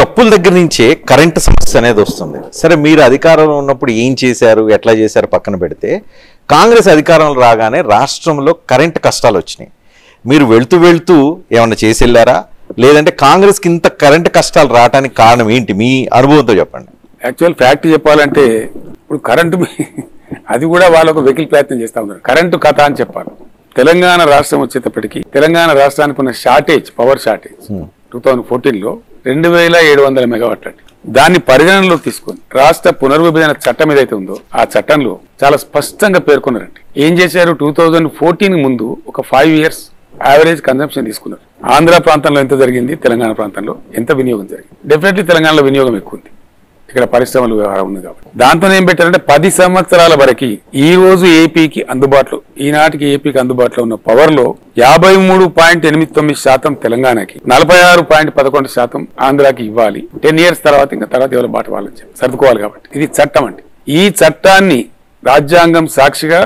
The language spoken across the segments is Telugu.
అప్పుల దగ్గర నుంచే కరెంటు సమస్య అనేది వస్తుంది. సరే, మీరు అధికారంలో ఉన్నప్పుడు ఏం చేశారు, ఎట్లా చేశారు పక్కన పెడితే, కాంగ్రెస్ అధికారంలో రాగానే రాష్ట్రంలో కరెంటు కష్టాలు వచ్చినాయి. మీరు వెళ్తూ ఏమన్నా చేసి వెళ్ళారా, లేదంటే కాంగ్రెస్కి ఇంత కరెంటు కష్టాలు రావడానికి కారణం ఏంటి, మీ అనుభవంతో చెప్పండి. యాక్చువల్ ఫ్యాక్ట్ చెప్పాలంటే ఇప్పుడు కరెంటు అది కూడా వాళ్ళకు వెకిల్ ప్రయత్నం చేస్తూ ఉన్నారు. కరెంటు కథ అని చెప్పాలి. తెలంగాణ రాష్ట్రం వచ్చేటప్పటికి తెలంగాణ రాష్ట్రానికి ఉన్న షార్టేజ్, పవర్ షార్టేజ్ 2014లో 2700 మెగావాట్లు అండి. దాన్ని పరిగణనలోకి తీసుకొని రాష్ట్ర పునర్విభజన చట్టం ఏదైతే ఉందో ఆ చట్టంలో చాలా స్పష్టంగా పేర్కొన్నారండి. ఏం చేశారు, 2014 ముందు ఒక 5 years యావరేజ్ కన్సంప్షన్ తీసుకున్నారు. ఆంధ్ర ప్రాంతంలో ఎంత జరిగింది, తెలంగాణ ప్రాంతంలో ఎంత వినియోగం జరిగింది. డెఫినెట్లీ తెలంగాణలో వినియోగం ఎక్కువ ఉంది, ఇక్కడ పరిశ్రమలు వ్యవహారం ఉంది కాబట్టి. దాంతో ఏం పెట్టారంటే 10 సంవత్సరాల వరకు ఈ రోజు ఏపీకి అందుబాటులో, ఈనాటికి ఏపీకి అందుబాటులో ఉన్న పవర్ లో 53.89% తెలంగాణకి, 46.11% ఆంధ్రాకి ఇవ్వాలి. 10 years తర్వాత ఇంకా ఎవరి బాట వాళ్ళని సర్దుకోవాలి కాబట్టి ఇది చట్టం అండి. ఈ చట్టాన్ని రాజ్యాంగం సాక్షిగా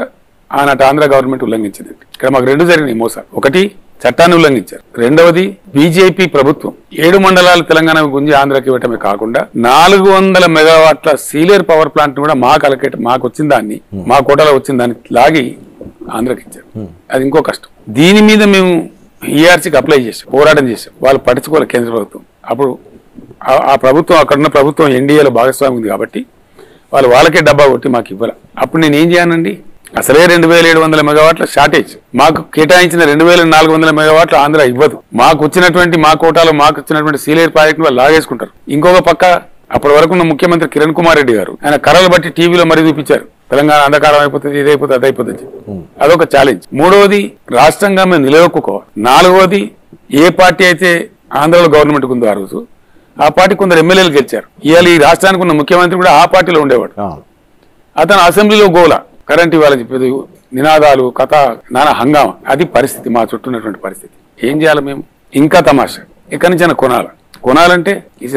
ఆనాటి ఆంధ్ర గవర్నమెంట్ ఉల్లంఘించిందండి. ఇక్కడ మాకు 2 జరిగినాయి మోసాలు. ఒకటి, చట్టాన్ని ఉల్లంఘించారు. రెండవది, బీజేపీ ప్రభుత్వం 7 మండలాలు తెలంగాణ గుంజి ఆంధ్రాకి ఇవ్వటమే కాకుండా 400 మెగావాట్ల సీలియర్ పవర్ ప్లాంట్ కూడా మాకు వచ్చిన దాన్ని, మా కోటలో వచ్చిన దాన్ని లాగి ఆంధ్రాకి ఇచ్చారు. అది ఇంకో కష్టం. దీని మీద మేము ఈఆర్సీకి అప్లై చేసాం, పోరాటం చేసాం. వాళ్ళు పట్టించుకోవాలి కేంద్ర ప్రభుత్వం. అప్పుడు ఆ ప్రభుత్వం, అక్కడున్న ప్రభుత్వం ఎన్డీఏలో భాగస్వామి ఉంది కాబట్టి వాళ్ళకే డబ్బా కొట్టి మాకు ఇవ్వాలి. అప్పుడు నేను ఏం చేయనండి, అసలే 2700 మెగావాట్ల షార్టేజ్, మాకు కేటాయించిన 2400 మెగావాట్లు ఆంధ్ర ఇవ్వదు. మాకు వచ్చినటువంటి, మా కోటాలో మాకు వచ్చినటువంటి సీలియర్ ప్రాజెక్ట్ వాళ్ళు లాగేసుకుంటారు. ఇంకొక పక్క అప్పటి వరకు ఉన్న ముఖ్యమంత్రి కిరణ్ కుమార్ రెడ్డి గారు ఆయన కర్రలు బట్టి టీవీలో మరీ చూపించారు, తెలంగాణ అంధకారం అయిపోతుంది, ఇదైపోతుంది, అదైపోతుంది. అదొక ఛాలెంజ్. మూడవది, రాష్ట్రంగా మేము నిలదొక్కుకోవాలి. నాలుగవది, ఏ పార్టీ అయితే ఆంధ్రలో గవర్నమెంట్ ఉందో ఆ రోజు ఆ పార్టీ కొందరు ఎమ్మెల్యేలు గెలిచారు. ఇవాళ ఈ రాష్ట్రానికి ఉన్న ముఖ్యమంత్రి కూడా ఆ పార్టీలో ఉండేవాడు. అతను అసెంబ్లీలో గోల కరెంట్ ఇవ్వాలని చెప్పేది, నినాదాలు, కథ, నానా హంగామా. అది పరిస్థితి, మా చుట్టూ ఉన్నటువంటి పరిస్థితి. ఏం చేయాలి మేము? ఇంకా తమాషా, ఎక్కడి నుంచి కొనాలంటే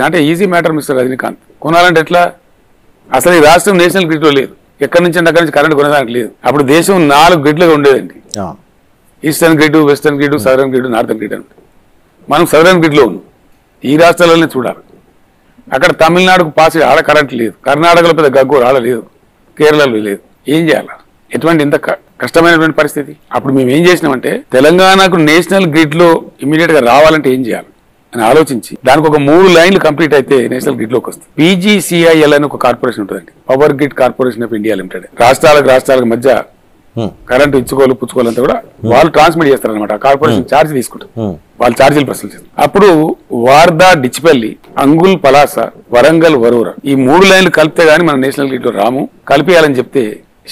అంటే ఈజీ మ్యాటర్ మిస్టర్ రజనీకాంత్. కొనాలంటే ఎట్లా? అసలు ఈ రాష్ట్రం నేషనల్ గ్రిడ్ లో లేదు. ఎక్కడి నుంచి అంటే అక్కడి నుంచి కరెంట్ కొనడానికి లేదు. అప్పుడు దేశం 4 గ్రిడ్లుగా ఉండేదండి. Eastern grid, western grid, southern grid, northern grid అని. మనం సదరన్ గ్రిడ్ లో ఉన్నాం. ఈ రాష్ట్రాలలోనే చూడాలి. అక్కడ తమిళనాడుకు పాస్ ఆడ కరెంట్ లేదు, కర్ణాటకలో పెద్ద గగ్గోరు ఆడ లేదు, కేరళలో లేదు. ఏం చేయాలి? ఎటువంటి ఇంత కష్టమైనటువంటి పరిస్థితి. అప్పుడు మేము ఏం చేసినామంటే, తెలంగాణకు నేషనల్ గ్రిడ్ లో ఇమీడియట్ గా రావాలంటే ఏం చేయాలి అని ఆలోచించి దానికి ఒక 3 లైన్లు కంప్లీట్ అయితే నేషనల్ గ్రిడ్ లోకి వస్తుంది. పీజీసీఐఎల్ అని ఒక కార్పొరేషన్ ఉంటుందండి, power grid corporation of India limited. రాష్ట్రాలకు మధ్య కరెంటు పుచ్చుకోవాలంతా కూడా వాళ్ళు ట్రాన్స్మిట్ చేస్తారనమాట. కార్పొరేషన్ ఛార్జ్ తీసుకుంటారు, వాళ్ళు ఛార్జీలు వసూలు చేస్తారు. అప్పుడు వార్దా, డిచ్పల్లి, అంగుల్, పలాస, వరంగల్, వరూర ఈ 3 లైన్లు కలిపితే గానీ మన నేషనల్ గ్రిడ్ లో రాము. కలిపియాలని చెప్తే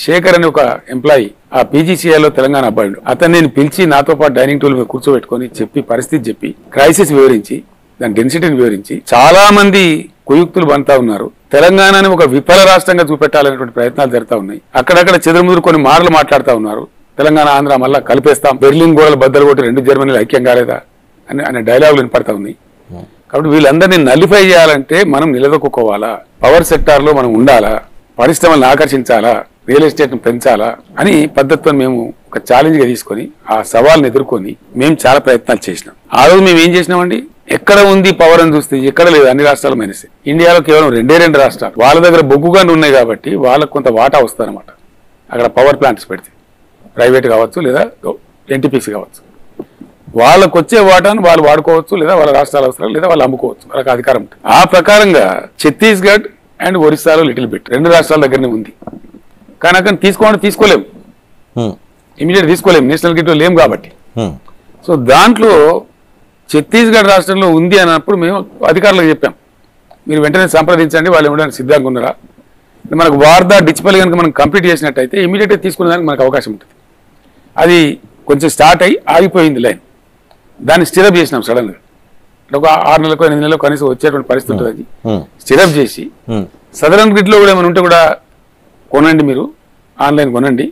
శేఖర్ అని ఒక ఎంప్లాయీ ఆ పీజీసీఐలో తెలంగాణ అబ్బాయి, అతను నేను పిలిచి నాతో పాటు డైనింగ్ టేబుల్ మీద కూర్చోబెట్టుకుని చెప్పి పరిస్థితి చెప్పి క్రైసిస్ వివరించి దాని డెన్సిటీని వివరించి చాలా మంది కుయుక్తులు బంతా ఉన్నారు. తెలంగాణని ఒక విఫల రాష్ట్రంగా చూపెట్టాలనేటువంటి ప్రయత్నాలు జరుగుతూ ఉన్నాయి. అక్కడక్కడ చెదురుముదురు కొన్ని మాటలు మాట్లాడుతూ ఉన్నారు. తెలంగాణ ఆంధ్ర మళ్ళా కలిపేస్తాం, బెర్లిన్ గోడలు బద్దలు కొట్టి 2 జర్మనీలు ఐక్యం కాలేదా అనే డైలాగులు వినపడతా ఉన్నాయి. కాబట్టి వీళ్ళందరినీ నలిఫై చేయాలంటే మనం నిలదొక్కుకోవాలా, పవర్ సెక్టార్ లో మనం ఉండాలా, పరిశ్రమలను ఆకర్షించాలా, రియల్ ఎస్టేట్ ను పెంచాలా అని పద్ధతితో మేము ఒక ఛాలెంజ్ గా తీసుకొని ఆ సవాల్ని ఎదుర్కొని మేము చాలా ప్రయత్నాలు చేసినాం. ఆ రోజు మేము ఏం చేసినామండి, ఎక్కడ ఉంది పవర్ అని చూస్తే ఎక్కడ లేదు, అన్ని రాష్ట్రాలు మైనసే. ఇండియాలో కేవలం 2 రాష్ట్రాలు, వాళ్ళ దగ్గర బొగ్గుగానే ఉన్నాయి కాబట్టి వాళ్ళకు కొంత వాటా వస్తుందన్నమాట. అక్కడ పవర్ ప్లాంట్స్ పెడితే ప్రైవేట్ కావచ్చు లేదా ఎన్టీపీసీ కావచ్చు, వాళ్ళకు వచ్చే వాటాను వాళ్ళు వాడుకోవచ్చు, లేదా వాళ్ళ రాష్ట్రాల అవసరాలు, లేదా వాళ్ళు అమ్ముకోవచ్చు, వాళ్ళకి అధికారం ఉంటుంది. ఆ ప్రకారంగా ఛత్తీస్గఢ్ అండ్ ఒరిస్సాలో లిటిల్ బిట్ 2 రాష్ట్రాల దగ్గరనే ఉంది. కానీ అక్కడ తీసుకోలేము, ఇమీడియట్ తీసుకోలేము, నేషనల్ గ్రిడ్ లో లేము కాబట్టి. సో దాంట్లో ఛత్తీస్గఢ్ రాష్ట్రంలో ఉంది అన్నప్పుడు మేము అధికారులకు చెప్పాం, మీరు వెంటనే సంప్రదించండి, వాళ్ళు ఇవ్వడానికి సిద్ధంగా ఉన్నారా. మనకు వార్దా, డిచ్పల్లి కనుక మనం కంప్లీట్ చేసినట్టయితే ఇమీడియట్గా తీసుకునేదానికి మనకు అవకాశం ఉంటుంది. అది కొంచెం స్టార్ట్ అయ్యి ఆగిపోయింది లైన్, దాన్ని స్టిరప్ చేసినాం సడన్ గా. ఒక 6 నెలలకు 8 నెలలకు కనీసం వచ్చేటువంటి పరిస్థితి ఉంటుంది. అది స్టిరప్ చేసి సదరన్ గ్రిడ్ లో కూడా ఏమైనా ఉంటే కూడా కొనండి, మీరు ఆన్లైన్ కొనండి,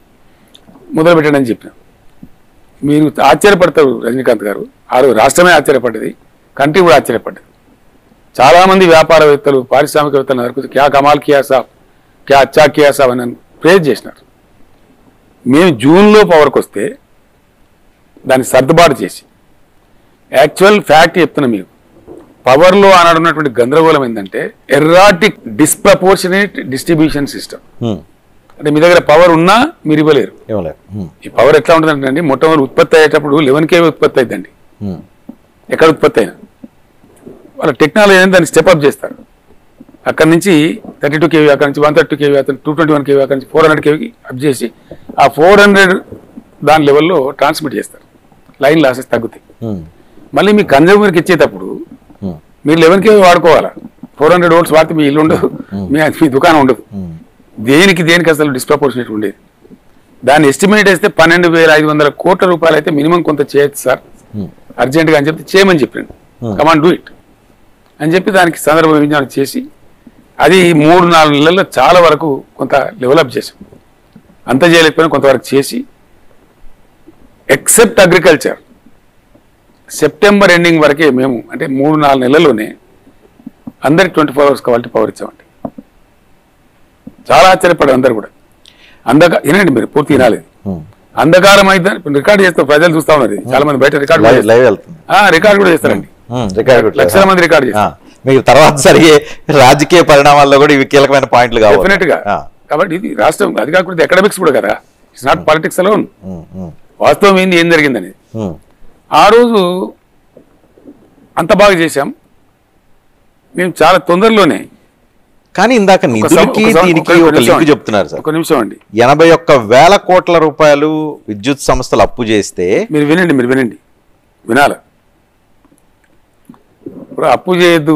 మొదలు పెట్టండి అని చెప్పినాం. మీరు ఆశ్చర్యపడతారు రజనీకాంత్ గారు, ఆ రోజు రాష్ట్రమే ఆశ్చర్యపడ్డది, కంట్రీ కూడా ఆశ్చర్యపడ్డది. చాలా మంది వ్యాపారవేత్తలు, పారిశ్రామికవేత్తలు వరకు క్యా కమాల్ కియా సాబ్, క్యా అచ్చా కియా సాబ్ అని ప్రేజ్ చేసినారు. మేము జూన్లో పవర్కి వస్తే దాన్ని సర్దుబాటు చేసి, యాక్చువల్ ఫ్యాక్ట్ చెప్తున్నా మీకు, పవర్లో ఆనాడున్నటువంటి గందరగోళం ఏంటంటే ఎర్రాటిక్ డిస్ప్రపోర్షనేట్ డిస్ట్రిబ్యూషన్ సిస్టమ్. అంటే మీ దగ్గర పవర్ ఉన్నా మీరు ఇవ్వలేరు. ఈ పవర్ ఎట్లా ఉంటుందంటే మొట్టమొదటి ఉత్పత్తి అయ్యేటప్పుడు 11 kV ఉత్పత్తి అవుతుందండి. ఎక్కడ ఉత్పత్తి అయినా వాళ్ళ టెక్నాలజీ అనేది దాన్ని స్టెప్అప్ చేస్తారు. అక్కడ నుంచి 32 kV, అక్కడ నుంచి 132 kV, అక్కడ 221 kV, అక్కడ నుంచి 400 kV అప్ చేసి ఆ 400 దాని లెవెల్లో ట్రాన్స్మిట్ చేస్తారు. లైన్ లాసెస్ తగ్గుతాయి. మళ్ళీ మీ కన్జ్యూమర్కి ఇచ్చేటప్పుడు మీరు 11 kV వాడుకోవాలా. 400 volts వాడితే మీ ఇల్లు ఉండదు, మీ దుకాణం ఉండదు. దేనికి అసలు డిస్ప్రపోర్షనేట్ ఉండేది. దాన్ని ఎస్టిమేట్ వేస్తే 12,500 కోట్ల రూపాయలు అయితే మినిమం కొంత చేయొచ్చు సార్ అర్జెంట్గా అని చెప్పి చేయమని చెప్పాను. కమాన్ డూ ఇట్ అని చెప్పి దానికి సందర్భ విజ్ఞానం చేసి అది 3-4 నెలల్లో చాలా వరకు కొంత డెవలప్ చేసాం. అంత చేయలేకపోయినా కొంతవరకు చేసి ఎక్సెప్ట్ అగ్రికల్చర్ సెప్టెంబర్ ఎండింగ్ వరకే మేము అంటే 3-4 నెలల్లోనే అందరికి 24 hours క్వాలిటీ పవర్ ఇచ్చామండి. చాలా ఆశ్చర్యపడారు అందరు కూడా. వినండి మీరు పూర్తి వినాలేదు. అంధకారం అయితే రికార్డు చేస్తాం, ప్రజలు చూస్తా ఉన్నారు. చాలా మంది బయట రికార్డు కూడా చేస్తారండి. లక్షల మంది రికార్డు చేస్తారు. మీకు తర్వాత జరిగే రాజకీయ పరిణామాల్లో కూడా ఇవి కీలకమైన పాయింట్లు డెఫినెట్ గా. కాబట్టి ఇది రాష్ట్రం అది కాకుండా ఎకడమిక్స్ కూడా కదా, ఇట్స్ నాట్ పాలిటిక్స్ అలోన్. వాస్తవం ఏంది, ఏం జరిగిందని ఆ రోజు అంత బాగా చేశాం మేము చాలా తొందరలోనే. కానీ ఇందాక నిధులకి దీనికి ఒక లింక్ చెప్తున్నారు సార్. ఒక నిమిషం అండి. 81,000 కోట్ల రూపాయలు విద్యుత్ సంస్థలు అప్పు చేస్తే మీరు వినండి వినాల. ఇప్పుడు అప్పు చేయొద్దు,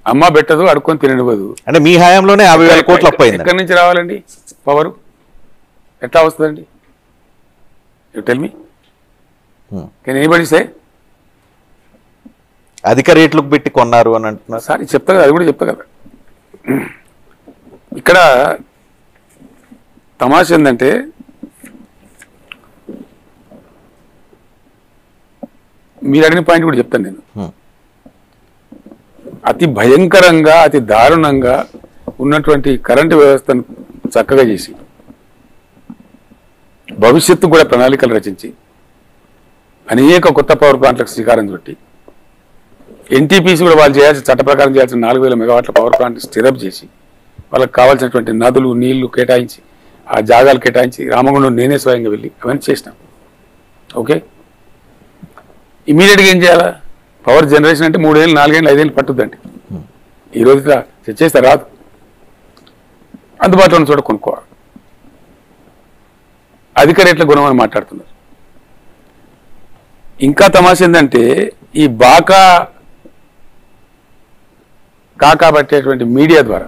అమ్మ పెట్టదు, అడుక్కొని తిననివ్వదు. అంటే మీ హయాంలోనే 50,000 కోట్లు అప్పు అయింది. ఎక్కడి నుంచి రావాలండి పవర్? ఎట్లా వస్తుందండి? You tell me, can anybody say? అధిక రేట్లకు పెట్టి కొన్నారు అని అంటున్నారు సార్. చెప్తా కదా, అది కూడా చెప్తా కదా. ఇక్కడ తమాష ఏంటంటే మీరు అడిగిన పాయింట్ కూడా చెప్తాను నేను. అతి భయంకరంగా అతి దారుణంగా ఉన్నటువంటి కరెంటు వ్యవస్థను చక్కగా చేసి భవిష్యత్తు కూడా ప్రణాళికలు రచించి అనేక కొత్త పవర్ ప్లాంట్లకు శ్రీకారం చుట్టి ఎన్టీపీసీ కూడా వాళ్ళు చేయాల్సిన చట్ట ప్రకారం చేయాల్సిన 4,000 మెగావాట్ల పవర్ ప్లాంట్ స్టిరప్ చేసి వాళ్ళకి కావాల్సినటువంటి నదులు నీళ్లు కేటాయించి ఆ జాగాలు కేటాయించి రామగుండం నేనే స్వయంగా వెళ్ళి అవన్నీ చేసినాం. ఓకే, ఇమీడియట్గా ఏం చేయాలా? పవర్ జనరేషన్ అంటే 3 ఏళ్ళు 4 ఏళ్ళు 5 ఏళ్ళు పట్టుద్దండి. ఈ రోజు చేస్తే రాదు. అందుబాటులో ఉన్న చోట కొనుక్కోవాలి. అధిక రేట్ల గుణమని మాట్లాడుతున్నారు. ఇంకా తమాష ఏంటంటే ఈ కాకా పట్టేటువంటి మీడియా ద్వారా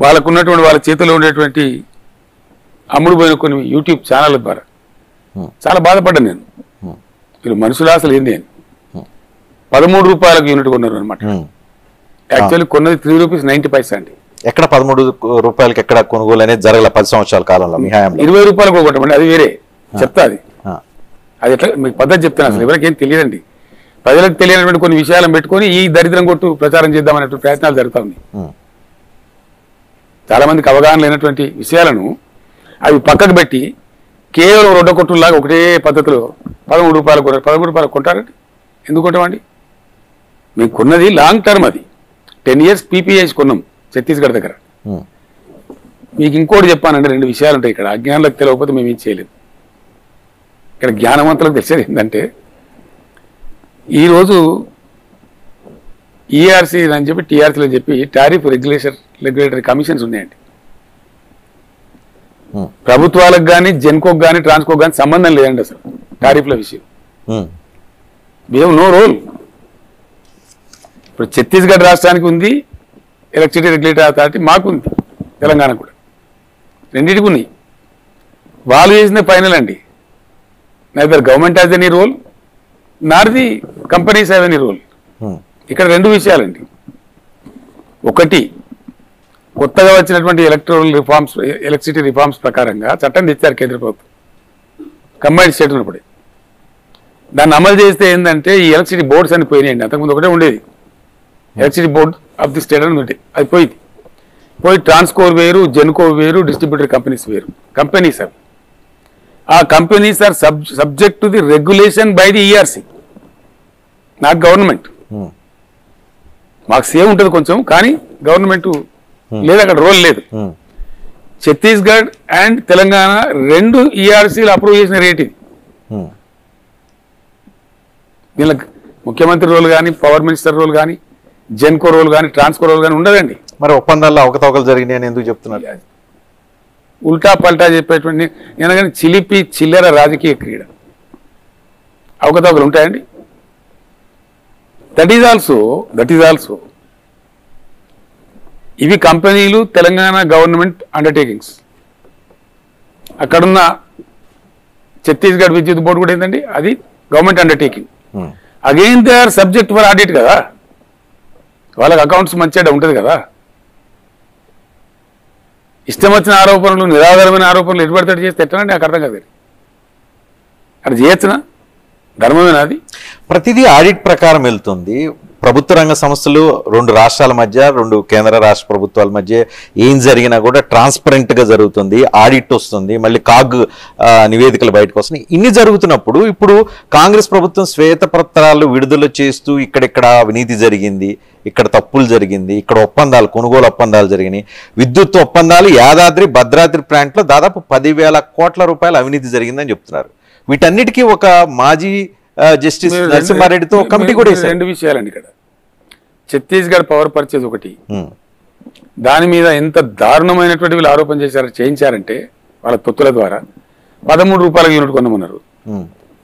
వాళ్ళకు ఉన్నటువంటి వాళ్ళ చేతిలో ఉండేటువంటి అమ్ముడు పోయిన కొన్ని యూట్యూబ్ ఛానళ్ళ ద్వారా చాలా బాధపడ్డాను నేను. వీళ్ళు మనుషులు అసలు ఏంది అని 13 రూపాయలకు యూనిట్ కొన్నారు అనమాట. యాక్చువల్లీ కొన్నది ₹3.90 అండి. ఎక్కడ 13 రూపాయలకి ఎక్కడ కొనుగోలు అనేది జరగల 10 సంవత్సరాల కాలంలో. మీ హయాంలో 20 రూపాయలకు కొట్టమండి, అది వేరే చెప్తా. అది ఎట్లా మీకు పద్ధతి చెప్తాను. అసలు ఎవరికి ఏం తెలియదండి. ప్రజలకు తెలియనటువంటి కొన్ని విషయాలను పెట్టుకొని ఈ దరిద్రం కొట్టు ప్రచారం చేద్దామనే ప్రయత్నాలు జరుగుతా ఉన్నాయి. చాలా మందికి అవగాహన లేనటువంటి విషయాలను అవి పక్కకు పెట్టి కేవలం రొడ్డ కొట్టులాగా ఒకటే పద్ధతిలో 13 రూపాయలు కొన్నారు. 13 రూపాయలు కొంటారండి. ఎందుకు కొంటామండి? మేము కొన్నది లాంగ్ టర్మ్, అది 10 years పీపీఐస్ కొన్నాం ఛత్తీస్గఢ్ దగ్గర. మీకు ఇంకోటి చెప్పానంటే 2 విషయాలు ఉంటాయి ఇక్కడ. అజ్ఞానులకు తెలియకపోతే మేము ఏం చేయలేము. ఇక్కడ జ్ఞానవంతులకు తెలిసేది ఏంటంటే ఈరోజు ఈఆర్సీ అని చెప్పి టీఆర్సీలు అని చెప్పి టారిఫ్ రెగ్యులేటరీ కమిషన్స్ ఉన్నాయండి. ప్రభుత్వాలకు కానీ జెన్కోకి కానీ ట్రాన్స్కోకి కానీ సంబంధం లేదండి అసలు టారిఫ్ల విషయం. We have no role. ఇప్పుడు ఛత్తీస్గఢ్ రాష్ట్రానికి ఉంది ఎలక్ట్రిసిటీ రెగ్యులేటరీ అథారిటీ, మాకు ఉంది తెలంగాణ కూడా, రెండింటికి ఉన్నాయి. వాళ్ళు చేసిన ఫైనల్ అండి. Neither government has any role nor the companies have any role. ఇక్కడ 2 విషయాలండి. ఒకటి, కొత్తగా వచ్చినటువంటి ఎలక్ట్రిసిటీ రిఫార్మ్స్ ప్రకారంగా చట్టం తెచ్చారు కేంద్ర ప్రభుత్వం కంబైన్డ్ స్టేట్ ఉన్నప్పుడే. దాన్ని అమలు చేస్తే ఏంటంటే ఈ ఎలక్ట్రిసిటీ బోర్డ్స్ అని పోయినాయండి. అంతకుముందు ఒకటే ఉండేది, electricity board of the state అని ఉంటే అది పోయింది. పోయి ట్రాన్స్కోర్ వేరు, జెన్కో వేరు, డిస్ట్రిబ్యూటర్ కంపెనీస్ వేరు. కంపెనీస్ అవి. ఆ companies are subject to the regulation by the ERC. నాకు గవర్నమెంట్, మాకు సేవ్ ఉంటుంది కొంచెం, కానీ గవర్నమెంట్ లేదు, అక్కడ రోల్ లేదు. ఛత్తీస్గఢ్ అండ్ తెలంగాణ రెండు ఈఆర్సీలు అప్రూవ్ చేసిన రేట్ ఇది. దీనికి ముఖ్యమంత్రి రోల్ కానీ, పవర్ మినిస్టర్ రోల్ కానీ, జెన్కో రోల్ కానీ, ట్రాన్స్కో రోల్ కానీ ఉండదండి. మరి ఒప్పందాల్లో అవకతవకలు జరిగినాయి అని ఎందుకు చెప్తున్నారు? ఉల్టా పల్టా చెప్పేటువంటి ఎందుకని చిలిపి చిల్లర రాజకీయ క్రీడ. అవకతవకలు ఉంటాయండి. దట్ ఈజ్ ఆల్సో ఇవి కంపెనీలు తెలంగాణ గవర్నమెంట్ అండర్టేకింగ్స్. అక్కడున్న ఛత్తీస్గఢ్ విద్యుత్ బోర్డు కూడా ఏంటండి, అది government undertaking. Again they are subject for audit కదా, వాళ్ళకి అకౌంట్స్ మంచిగా ఉంటుంది కదా. ఇష్టం వచ్చిన ఆరోపణలు, నిరాధారమైన ఆరోపణలు ఎటుపడితే చేస్తే ఎట్టనండి, నాకు అర్థం కాదు. అక్కడ చేయొచ్చునా? ధర్మమేనా అది? ప్రతిదీ ఆడిట్ ప్రకారం వెళ్తుంది. ప్రభుత్వ రంగ సంస్థలు రెండు రాష్ట్రాల మధ్య, రెండు కేంద్ర రాష్ట్ర ప్రభుత్వాల మధ్య ఏం జరిగినా కూడా ట్రాన్స్పరెంట్ గా జరుగుతుంది, ఆడిట్ వస్తుంది, మళ్ళీ కాగ్ నివేదికలు బయటకు వస్తున్నాయి. ఇన్ని జరుగుతున్నప్పుడు ఇప్పుడు కాంగ్రెస్ ప్రభుత్వం శ్వేతపత్రాలు విడుదల చేస్తూ ఇక్కడిక్కడ అవినీతి జరిగింది, ఇక్కడ తప్పులు జరిగింది, ఇక్కడ ఒప్పందాలు, కొనుగోలు ఒప్పందాలు జరిగినాయి, విద్యుత్ ఒప్పందాలు, యాదాద్రి భద్రాద్రి ప్లాంట్లో దాదాపు 10,000 కోట్ల రూపాయల అవినీతి జరిగిందని చెప్తున్నారు. వీటన్నిటికీ ఒక మాజీ జస్టిస్ నరసింహారెడ్డితో కమిటీ కూడా వేశారు. రెండు విషయాలండి ఇక్కడ. ఛత్తీస్గఢ్ పవర్ పర్చేజ్ ఒకటి, దాని మీద ఎంత దారుణమైనటువంటి వీళ్ళు ఆరోపణ చేయించారంటే వాళ్ళ తొత్తుల ద్వారా 13 రూపాయల యూనిట్ కొనమన్నారు.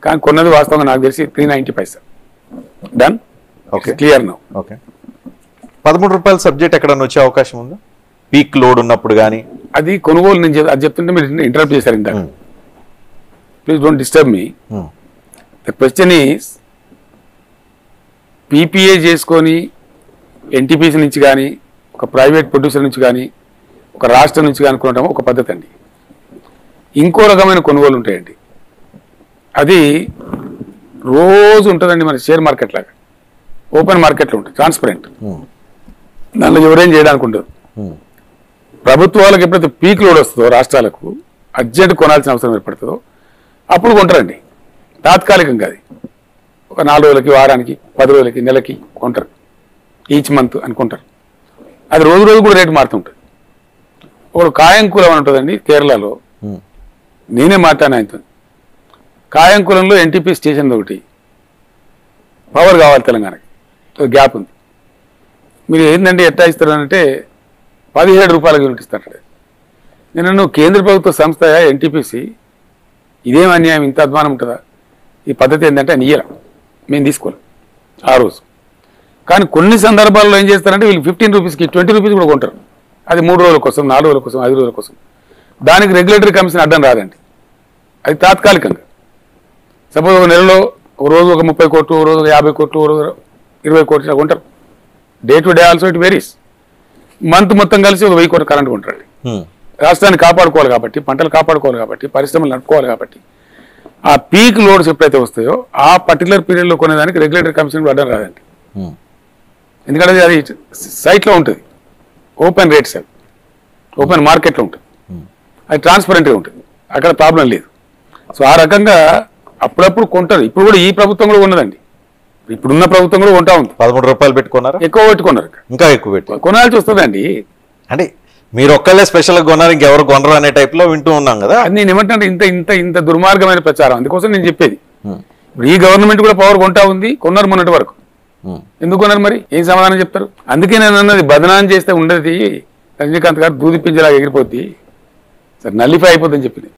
కానీ కొన్నది వాస్తవంగా నాకు తెలిసి 390 పైసా. Done, clear now. ఓకే, 13 రూపాయల సబ్జెక్ట్ ఎక్కడన్నా వచ్చే అవకాశం ఉందా? పీక్ లోడ్ ఉన్నప్పుడు కానీ అది కొనుగోలు. నేను అది చెప్తుంటే మీరు ఇంటరప్ట్ చేశారు ఇందాక. Please don't disturb me. The question is, PPA చేసుకొని ఎన్టీపీసీ నుంచి కానీ, ఒక ప్రైవేట్ ప్రొడ్యూసర్ నుంచి కానీ, ఒక రాష్ట్రం నుంచి కానీ కొనడం ఒక పద్ధతి అండి. ఇంకో రకమైన కొనుగోలు ఉంటాయండి, అది రోజు ఉంటుందండి. మన షేర్ మార్కెట్ లాగా ఓపెన్ మార్కెట్లో ఉంటుంది, ట్రాన్స్పరెంట్. దానిలో ఎవరేం చేయడానికి ఉండదు. ప్రభుత్వాలకు ఎప్పుడైతే పీక్ లోడ్ వస్తుందో, రాష్ట్రాలకు అర్జెంట్ కొనాల్సిన అవసరం ఏర్పడుతుందో అప్పుడు కొంటారండి. తాత్కాలికంగా అది ఒక 4 రోజులకి, వారానికి, 10 రోజులకి, నెలకి కొంటారు, ఈచ్ మంత్ అనుకుంటారు. అది రోజు రోజు కూడా రేటు మారుతుంటుంది. ఒకడు కాయంకులం అని ఉంటుందండి కేరళలో, నేనే మాట్లాడిన ఆయనతో. కాయంకులంలో ఎన్టీపీ స్టేషన్ ఒకటి, పవర్ కావాలి తెలంగాణకి, గ్యాప్ ఉంది. మీరు ఏంటంటే ఎట్లా ఇస్తారు అంటే 17 రూపాయల యూనిట్ ఇస్తారు. నేను కేంద్ర ప్రభుత్వ సంస్థ ఎన్టీపీసీ, ఇదేం అన్యాయం, ఇంత అధ్వానం ఉంటుందా? ఈ పద్ధతి ఏంటంటే అని ఇయ్యాల, మేము తీసుకోలేం ఆ రోజు. కానీ కొన్ని సందర్భాల్లో ఏం చేస్తారంటే వీళ్ళు 15 రూపీస్కి 20 రూపీస్ కూడా కొంటారు. అది 3 రోజుల కోసం, 4 రోజుల కోసం, 5 రోజుల కోసం. దానికి రెగ్యులేటరీ కమిషన్ అడ్డం రాదండి, అది తాత్కాలికంగా. సపోజ్ ఒక నెలలో ఒక రోజు ఒక 30 కోట్లు, ఒక రోజు 50 కోట్లు, ఒక రోజు 20 కోట్లు కొంటారు. Day to day also it varies. Month మొత్తం కలిసి ఒక 1000 కోట్లు కరెంట్ కొంటారండి. రాష్ట్రాన్ని కాపాడుకోవాలి కాబట్టి, పంటలు కాపాడుకోవాలి కాబట్టి, పరిశ్రమలు నడుపుకోవాలి కాబట్టి, ఆ పీక్ లోడ్స్ ఎప్పుడైతే వస్తాయో ఆ పర్టికులర్ పీరియడ్లో కొనేదానికి రెగ్యులేటరీ కమిషన్ అడ్డం రాదండి. ఎందుకంటే అది సైట్లో ఉంటుంది, ఓపెన్ రేట్స్, అవి ఓపెన్ మార్కెట్లో ఉంటుంది, అది ట్రాన్స్పరెంట్గా ఉంటుంది, అక్కడ ప్రాబ్లం లేదు. సో ఆ రకంగా అప్పుడప్పుడు కొంటారు. ఇప్పుడు కూడా ఈ ప్రభుత్వం కూడా ఉన్నదండి, ఇప్పుడున్న ప్రభుత్వం కూడా కొంటా ఉంది. 13 రూపాయలు పెట్టుకున్నారు, ఎక్కువ పెట్టుకున్నారు, ఇంకా ఎక్కువ పెట్టి కొనాల్సి వస్తుందండి. అంటే మీరు ఒక్కళ్ళే స్పెషల్గా కొన్నారు, ఇంకెవరు కొనరు అనే టైప్లో వింటూ ఉన్నాం కదా. అది నేను ఏమంటే ఇంత ఇంత ఇంత దుర్మార్గమైన ప్రచారం, అందుకోసం నేను చెప్పేది. ఇప్పుడు ఈ గవర్నమెంట్ కూడా పవర్ కొంటా ఉంది, కొన్నారు మొన్నటి వరకు. ఎందుకు కొన్నారు మరి? ఏం సమాధానం చెప్తారు? అందుకే నేను అన్నది, బదనాం చేస్తే ఉండేది రజనీకాంత్ గారు దూది పింజలాగా ఎగిరిపోద్ది, సరే నల్లిఫై అయిపోద్దని చెప్పింది.